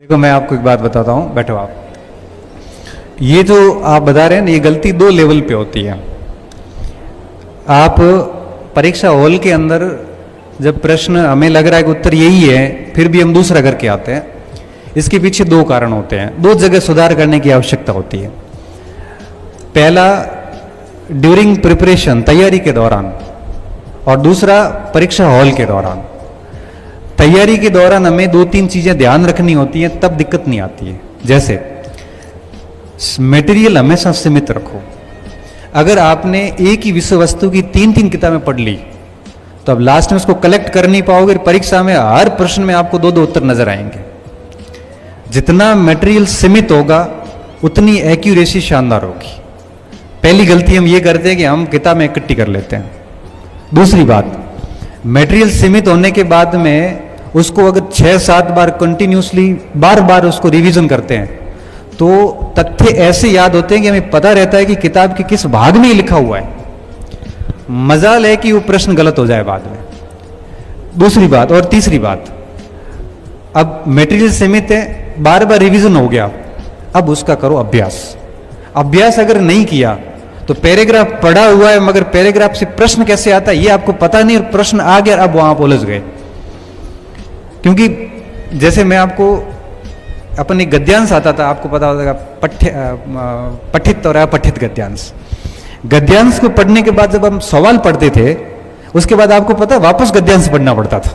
देखो मैं आपको एक बात बताता हूँ, बैठो आप। ये जो आप बता रहे हैं ना, ये गलती दो लेवल पे होती है। आप परीक्षा हॉल के अंदर जब प्रश्न हमें लग रहा है कि उत्तर यही है, फिर भी हम दूसरा करके आते हैं, इसके पीछे दो कारण होते हैं, दो जगह सुधार करने की आवश्यकता होती है। पहला ड्यूरिंग प्रिपरेशन, तैयारी के दौरान, और दूसरा परीक्षा हॉल के दौरान। तैयारी के दौरान हमें दो तीन चीजें ध्यान रखनी होती हैं, तब दिक्कत नहीं आती है। जैसे मटेरियल हमेशा सीमित रखो। अगर आपने एक ही विषय वस्तु की तीन तीन किताबें पढ़ ली तो अब लास्ट में उसको कलेक्ट कर नहीं पाओगे। परीक्षा में हर प्रश्न में आपको दो दो उत्तर नजर आएंगे। जितना मटेरियल सीमित होगा उतनी एक्यूरेसी शानदार होगी। पहली गलती हम ये करते हैं कि हम किताबें इकट्ठी कर लेते हैं। दूसरी बात, मटेरियल सीमित होने के बाद में उसको अगर 6-7 बार कंटिन्यूसली बार बार उसको रिवीजन करते हैं तो तथ्य ऐसे याद होते हैं कि हमें पता रहता है कि किताब के किस भाग में लिखा हुआ है। मजाल है कि वो प्रश्न गलत हो जाए बाद में। दूसरी बात और तीसरी बात, अब मटेरियल सीमित है, बार बार रिवीजन हो गया, अब उसका करो अभ्यास। अभ्यास अगर नहीं किया तो पैराग्राफ पढ़ा हुआ है मगर पैराग्राफ से प्रश्न कैसे आता है ये आपको पता नहीं, और प्रश्न आ गया, अब वहां आप उलझ गए। क्योंकि जैसे मैं आपको अपन एक गद्यांश आता था, आपको पता होगा, पठित और अपठित गद्यांश। गद्यांश को पढ़ने के बाद जब हम सवाल पढ़ते थे उसके बाद आपको पता वापस गद्यांश पढ़ना पड़ता था,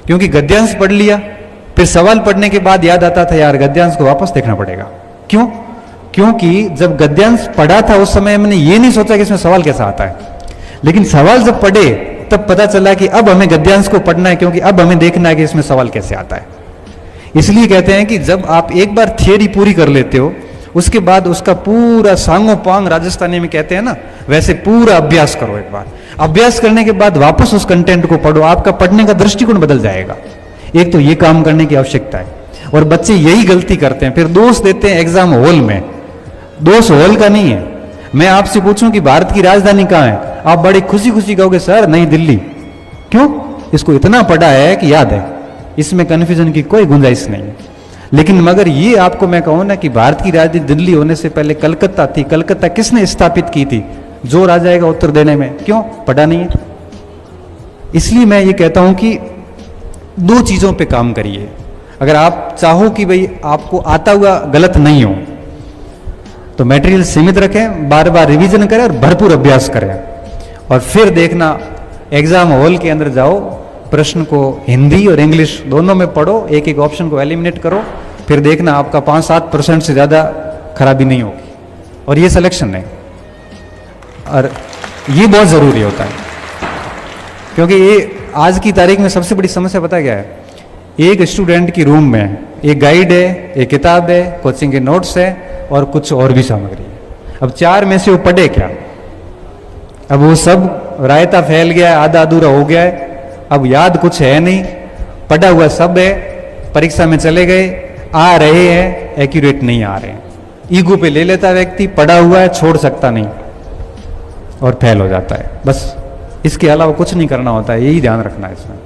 क्योंकि गद्यांश पढ़ लिया फिर सवाल पढ़ने के बाद याद आता था यार गद्यांश को वापस देखना पड़ेगा। क्यों? क्योंकि जब गद्यांश पढ़ा था उस समय मैंने ये नहीं सोचा कि इसमें सवाल कैसा आता है, लेकिन सवाल जब पढ़े तब पता चला कि अब हमें गद्यांश को पढ़ना है, क्योंकि अब हमें देखना है कि इसमें सवाल कैसे आता है। इसलिए कहते हैं कि जब आप एक बार थियरी पूरी कर लेते हो उसके बाद उसका पूरा सांगो पांग, राजस्थानी में कहते हैं ना, वैसे पूरा अभ्यास करो। एक बार अभ्यास करने के बाद वापस उस कंटेंट को पढ़ो, आपका पढ़ने का दृष्टिकोण बदल जाएगा। एक तो ये काम करने की आवश्यकता है। और बच्चे यही गलती करते हैं, फिर दोष देते हैं एग्जाम हॉल में। दोष हॉल का नहीं है। मैं आपसे पूछूं कि भारत की राजधानी कहां है, आप बड़े खुशी खुशी कहोगे सर नई दिल्ली। क्यों? इसको इतना पढ़ा है कि याद है, इसमें कन्फ्यूजन की कोई गुंजाइश नहीं है। लेकिन मगर ये आपको मैं कहूं ना कि भारत की राजधानी दिल्ली होने से पहले कलकत्ता थी। कलकत्ता किसने स्थापित की थी? जोर आ जाएगा उत्तर देने में। क्यों? पढ़ा नहीं है। इसलिए मैं ये कहता हूं कि दो चीजों पे काम करिए। अगर आप चाहो कि भाई आपको आता हुआ गलत नहीं हो तो मटेरियल सीमित रखें, बार बार रिवीजन करें और भरपूर अभ्यास करें, और फिर देखना एग्जाम हॉल के अंदर जाओ, प्रश्न को हिंदी और इंग्लिश दोनों में पढ़ो, एक एक ऑप्शन को एलिमिनेट करो, फिर देखना आपका 5-7% से ज्यादा खराबी नहीं होगी। और ये सिलेक्शन है, और ये बहुत जरूरी होता है, क्योंकि ये आज की तारीख में सबसे बड़ी समस्या पता क्या है? एक स्टूडेंट की रूम में एक गाइड है, एक किताब है, कोचिंग के नोट्स है और कुछ और भी सामग्री है। अब चार में से वो पढ़े क्या? अब वो सब रायता फैल गया है, आधा अधूरा हो गया है, अब याद कुछ है नहीं, पढ़ा हुआ सब है, परीक्षा में चले गए, आ रहे हैं, एक्यूरेट नहीं आ रहे हैं। ईगो पे ले लेता व्यक्ति, पढ़ा हुआ है छोड़ सकता नहीं और फेल हो जाता है। बस इसके अलावा कुछ नहीं करना होता है, यही ध्यान रखना है इसमें।